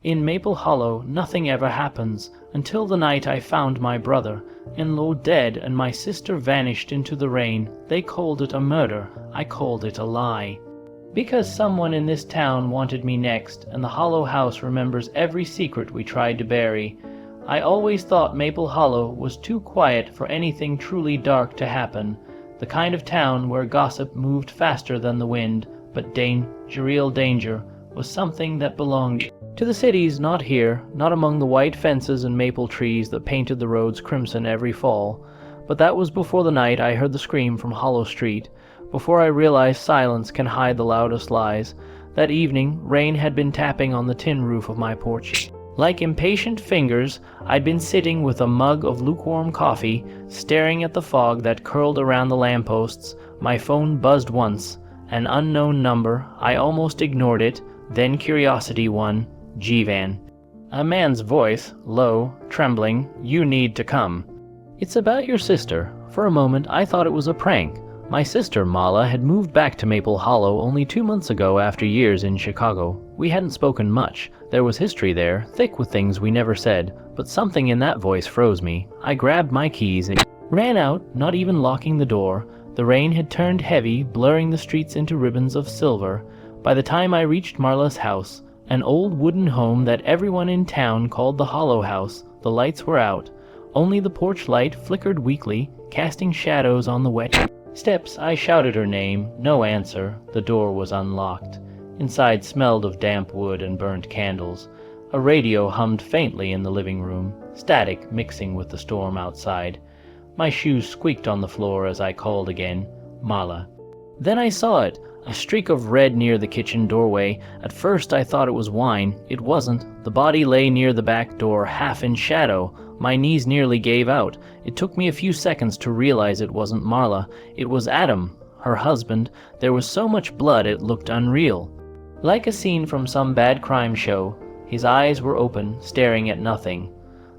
In Maple Hollow, nothing ever happens, until the night I found my brother-in-law dead and my sister vanished into the rain. They called it a murder. I called it a lie. Because someone in this town wanted me next, and the Hollow House remembers every secret we tried to bury. I always thought Maple Hollow was too quiet for anything truly dark to happen. The kind of town where gossip moved faster than the wind, but real danger was something that belonged to the cities, not here, not among the white fences and maple trees that painted the roads crimson every fall. But that was before the night I heard the scream from Hollow Street, before I realized silence can hide the loudest lies. That evening, rain had been tapping on the tin roof of my porch. Like impatient fingers, I'd been sitting with a mug of lukewarm coffee, staring at the fog that curled around the lampposts. My phone buzzed once. An unknown number. I almost ignored it. Then curiosity won. Jeevan. A man's voice, low, trembling. "You need to come." "It's about your sister." For a moment, I thought it was a prank. My sister, Mala, had moved back to Maple Hollow only 2 months ago after years in Chicago. We hadn't spoken much. There was history there, thick with things we never said, but something in that voice froze me. I grabbed my keys and ran out, not even locking the door. The rain had turned heavy, blurring the streets into ribbons of silver. By the time I reached Marla's house, an old wooden home that everyone in town called the Hollow House, the lights were out. Only the porch light flickered weakly, casting shadows on the wet steps. I shouted her name. No answer. The door was unlocked. Inside smelled of damp wood and burnt candles. A radio hummed faintly in the living room, static mixing with the storm outside. My shoes squeaked on the floor as I called again. Mala. Then I saw it. A streak of red near the kitchen doorway. At first I thought it was wine. It wasn't. The body lay near the back door, half in shadow. My knees nearly gave out. It took me a few seconds to realize it wasn't Marla. It was Adam, her husband. There was so much blood it looked unreal. Like a scene from some bad crime show. His eyes were open, staring at nothing.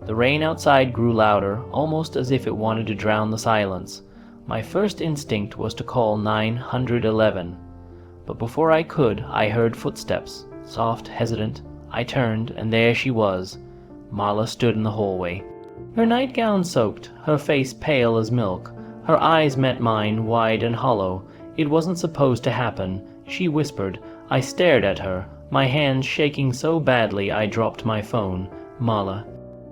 The rain outside grew louder, almost as if it wanted to drown the silence. My first instinct was to call 911. But before I could, I heard footsteps, soft, hesitant. I turned, and there she was. Marla stood in the hallway. Her nightgown soaked, her face pale as milk. Her eyes met mine, wide and hollow. It wasn't supposed to happen, she whispered. I stared at her, my hands shaking so badly I dropped my phone. Marla.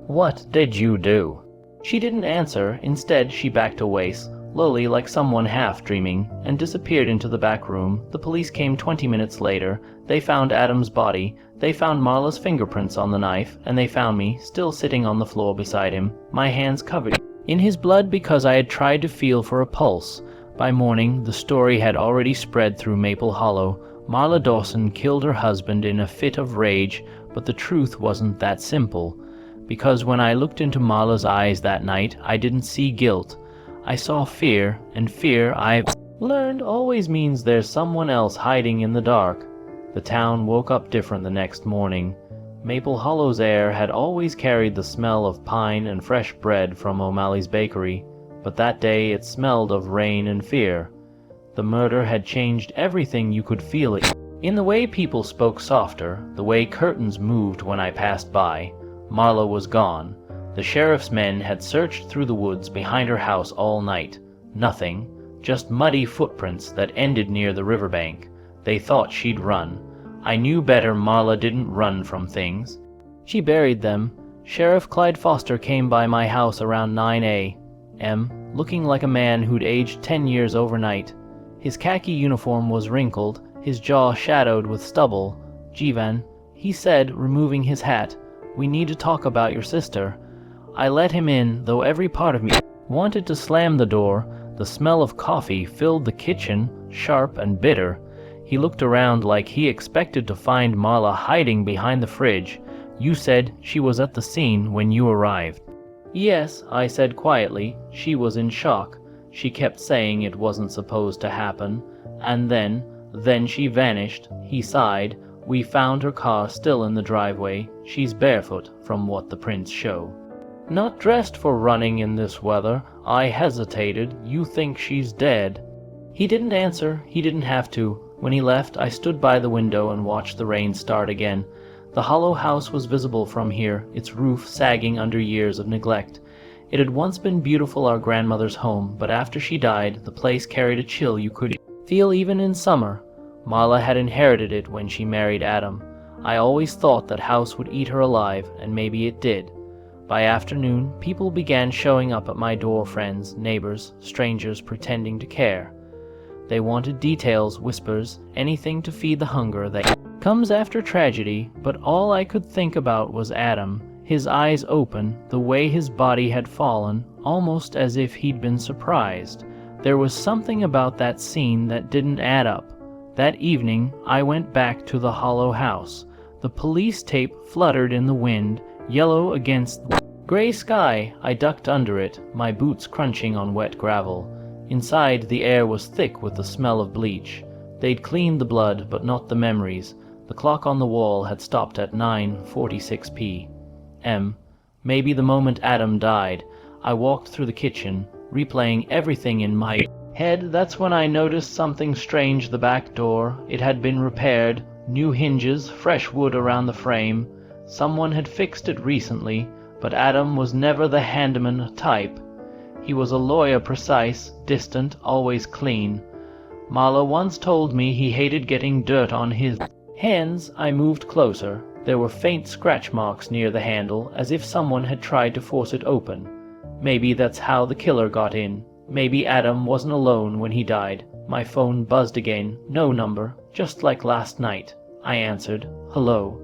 What did you do? She didn't answer. Instead, she backed away, slowly like someone half-dreaming, and disappeared into the back room. The police came 20 minutes later. They found Adam's body. They found Marla's fingerprints on the knife, and they found me, still sitting on the floor beside him, my hands covered in his blood because I had tried to feel for a pulse. By morning, the story had already spread through Maple Hollow. Marla Dawson killed her husband in a fit of rage, but the truth wasn't that simple. Because when I looked into Marla's eyes that night, I didn't see guilt. I saw fear, and fear, I've learned, always means there's someone else hiding in the dark. The town woke up different the next morning. Maple Hollow's air had always carried the smell of pine and fresh bread from O'Malley's bakery, but that day it smelled of rain and fear. The murder had changed everything. You could feel it in the way people spoke softer, the way curtains moved when I passed by. Marla was gone. The sheriff's men had searched through the woods behind her house all night. Nothing, just muddy footprints that ended near the riverbank. They thought she'd run. I knew better. Marla didn't run from things. She buried them. Sheriff Clyde Foster came by my house around 9 a.m., looking like a man who'd aged 10 years overnight. His khaki uniform was wrinkled, his jaw shadowed with stubble. "Jeevan," he said, removing his hat, "we need to talk about your sister." I let him in, though every part of me wanted to slam the door. The smell of coffee filled the kitchen, sharp and bitter. He looked around like he expected to find Marla hiding behind the fridge. "You said she was at the scene when you arrived." "Yes," I said quietly. She was in shock. She kept saying it wasn't supposed to happen. And then she vanished. He sighed. "We found her car still in the driveway. She's barefoot, from what the prints show. Not dressed for running in this weather." I hesitated. "You think she's dead?" He didn't answer. He didn't have to. When he left, I stood by the window and watched the rain start again. The hollow house was visible from here, its roof sagging under years of neglect. It had once been beautiful, our grandmother's home, but after she died, the place carried a chill you could feel even in summer. Marla had inherited it when she married Adam. I always thought that house would eat her alive, and maybe it did. By afternoon, people began showing up at my door, friends, neighbors, strangers pretending to care. They wanted details, whispers, anything to feed the hunger that comes after tragedy, but all I could think about was Adam, his eyes open, the way his body had fallen, almost as if he'd been surprised. There was something about that scene that didn't add up. That evening, I went back to the hollow house. The police tape fluttered in the wind, yellow against the gray sky. I ducked under it, my boots crunching on wet gravel. Inside, the air was thick with the smell of bleach. They'd cleaned the blood, but not the memories. The clock on the wall had stopped at 9:46 p.m. Maybe the moment Adam died. I walked through the kitchen, replaying everything in my head. That's when I noticed something strange. The back door, it had been repaired, new hinges, fresh wood around the frame. Someone had fixed it recently, but Adam was never the handyman type. He was a lawyer, precise, distant, always clean. Marla once told me he hated getting dirt on his hands. I moved closer. There were faint scratch marks near the handle, as if someone had tried to force it open. Maybe that's how the killer got in. Maybe Adam wasn't alone when he died. My phone buzzed again. No number, just like last night. I answered. Hello.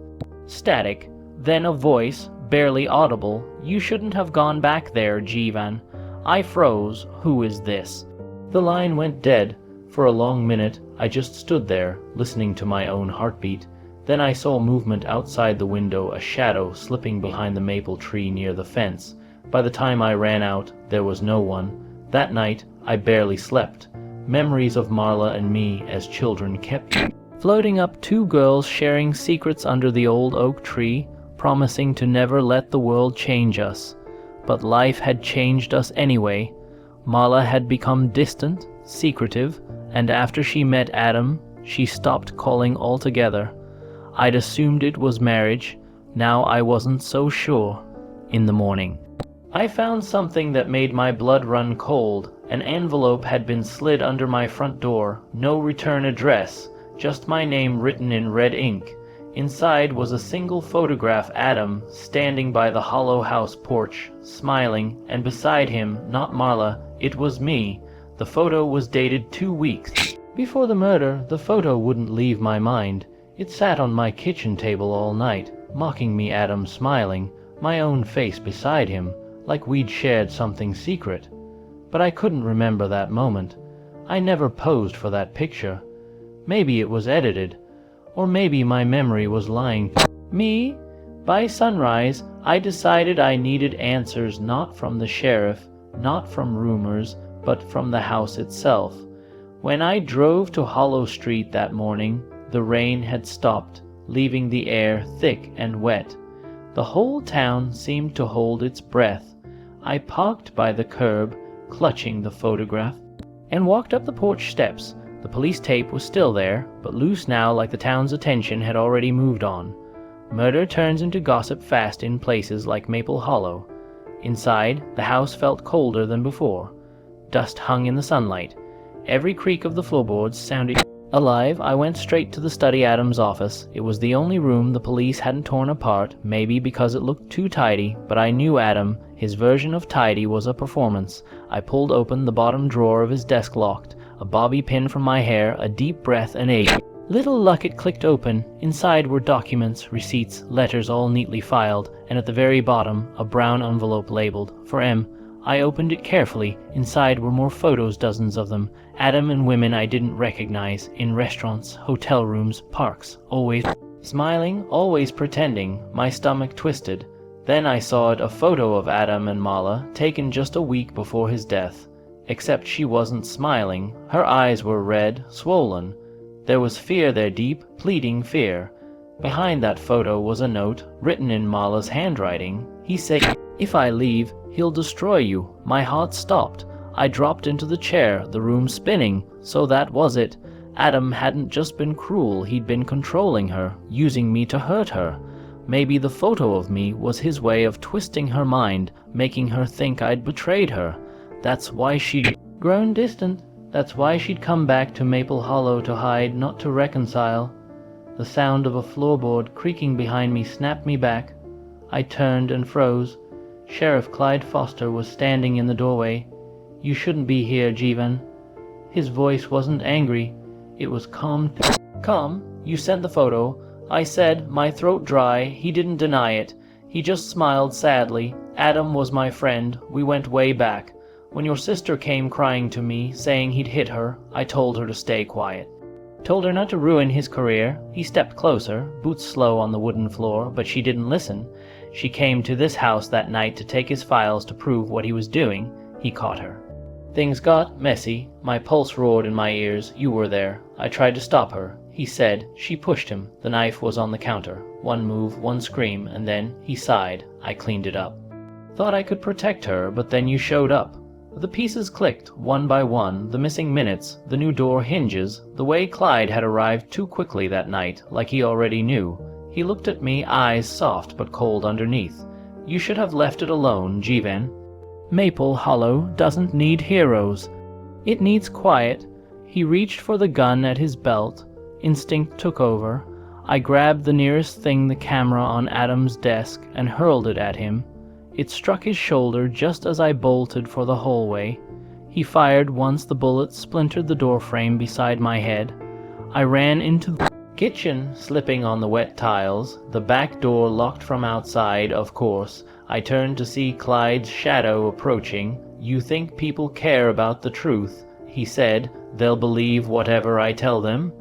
Static. Then a voice, barely audible. You shouldn't have gone back there, Jeevan. I froze. Who is this? The line went dead. For a long minute, I just stood there, listening to my own heartbeat. Then I saw movement outside the window, a shadow slipping behind the maple tree near the fence. By the time I ran out, there was no one. That night, I barely slept. Memories of Marla and me as children kept floating up, two girls sharing secrets under the old oak tree, promising to never let the world change us. But life had changed us anyway. Marla had become distant, secretive, and after she met Adam, she stopped calling altogether. I'd assumed it was marriage. Now I wasn't so sure. In the morning, I found something that made my blood run cold. An envelope had been slid under my front door. No return address, just my name written in red ink. Inside was a single photograph, Adam, standing by the hollow house porch, smiling, and beside him, not Marla, it was me. The photo was dated 2 weeks before the murder. The photo wouldn't leave my mind. It sat on my kitchen table all night, mocking me, Adam smiling, my own face beside him, like we'd shared something secret. But I couldn't remember that moment. I never posed for that picture. Maybe it was edited, or maybe my memory was lying to me. By sunrise, I decided I needed answers, not from the sheriff, not from rumors, but from the house itself. When I drove to Hollow Street that morning, the rain had stopped, leaving the air thick and wet. The whole town seemed to hold its breath. I parked by the curb, clutching the photograph, and walked up the porch steps. The police tape was still there, but loose now, like the town's attention had already moved on. Murder turns into gossip fast in places like Maple Hollow. Inside, the house felt colder than before. Dust hung in the sunlight. Every creak of the floorboards sounded alive. I went straight to the study, Adam's office. It was the only room the police hadn't torn apart, maybe because it looked too tidy, but I knew Adam. His version of tidy was a performance. I pulled open the bottom drawer of his desk, locked. A bobby pin from my hair, a deep breath, and a little luck, it clicked open. Inside were documents, receipts, letters all neatly filed, and at the very bottom, a brown envelope labeled, for M. I opened it carefully. Inside were more photos, dozens of them. Adam and women I didn't recognize, in restaurants, hotel rooms, parks, always smiling, always pretending. My stomach twisted. Then I saw it, a photo of Adam and Marla, taken just a week before his death. Except she wasn't smiling. Her eyes were red, swollen. There was fear there, deep, pleading fear. Behind that photo was a note, written in Marla's handwriting. He said, "If I leave, he'll destroy you." My heart stopped. I dropped into the chair, the room spinning. So that was it. Adam hadn't just been cruel, he'd been controlling her, using me to hurt her. Maybe the photo of me was his way of twisting her mind, making her think I'd betrayed her. That's why she'd grown distant. That's why she'd come back to Maple Hollow to hide, not to reconcile. The sound of a floorboard creaking behind me snapped me back. I turned and froze. Sheriff Clyde Foster was standing in the doorway. "You shouldn't be here, Jeevan." His voice wasn't angry. It was calm. "Calm? You sent the photo." I said, my throat dry. He didn't deny it. He just smiled sadly. "Adam was my friend. We went way back. When your sister came crying to me, saying he'd hit her, I told her to stay quiet. Told her not to ruin his career." He stepped closer, boots slow on the wooden floor, but she didn't listen. "She came to this house that night to take his files to prove what he was doing. He caught her. Things got messy. My pulse roared in my ears. You were there. I tried to stop her." He said. She pushed him. The knife was on the counter. One move, one scream, and then he sighed. I cleaned it up. "Thought I could protect her, but then you showed up." The pieces clicked, one by one, the missing minutes, the new door hinges, the way Clyde had arrived too quickly that night, like he already knew. He looked at me, eyes soft but cold underneath. "You should have left it alone, Jeevan. Maple Hollow doesn't need heroes. It needs quiet." He reached for the gun at his belt. Instinct took over. I grabbed the nearest thing, the camera on Adam's desk, and hurled it at him. It struck his shoulder just as I bolted for the hallway. He fired once the bullet splintered the doorframe beside my head. I ran into the kitchen, slipping on the wet tiles, the back door locked from outside, of course. I turned to see Clyde's shadow approaching. "You think people care about the truth," he said. "They'll believe whatever I tell them?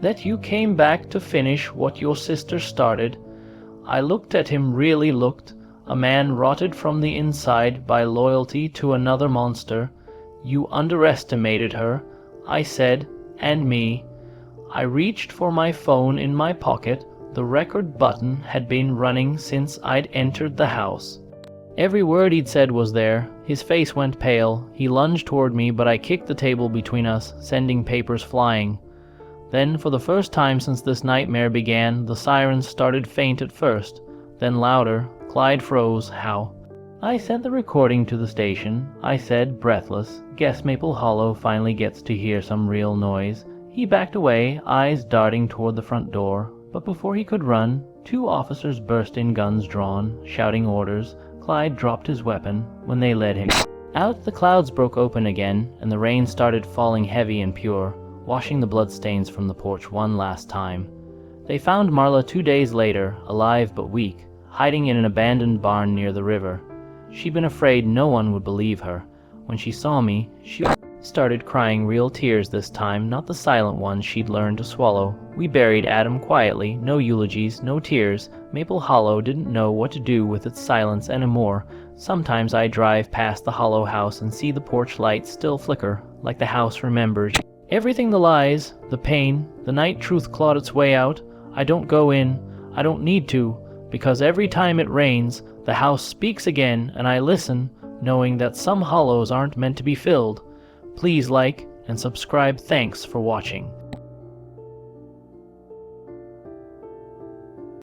That you came back to finish what your sister started?" I looked at him, really looked. A man rotted from the inside by loyalty to another monster. "You underestimated her," I said, "and me." I reached for my phone in my pocket. The record button had been running since I'd entered the house. Every word he'd said was there. His face went pale. He lunged toward me, but I kicked the table between us, sending papers flying. Then, for the first time since this nightmare began, the sirens started faint at first, then louder. Clyde froze. "How?" "I sent the recording to the station," I said, breathless. "Guess Maple Hollow finally gets to hear some real noise." He backed away, eyes darting toward the front door. But before he could run, 2 officers burst in, guns drawn, shouting orders. Clyde dropped his weapon. When they led him out, the clouds broke open again, and the rain started falling heavy and pure, washing the bloodstains from the porch one last time. They found Marla 2 days later, alive but weak, hiding in an abandoned barn near the river. She'd been afraid no one would believe her. When she saw me, she started crying, real tears this time, not the silent ones she'd learned to swallow. We buried Adam quietly, no eulogies, no tears. Maple Hollow didn't know what to do with its silence anymore. Sometimes I drive past the Hollow house and see the porch lights still flicker, like the house remembers. Everything, the lies, the pain, the night truth clawed its way out. I don't go in. I don't need to. Because every time it rains, the house speaks again, and I listen, knowing that some hollows aren't meant to be filled. Please like and subscribe. Thanks for watching.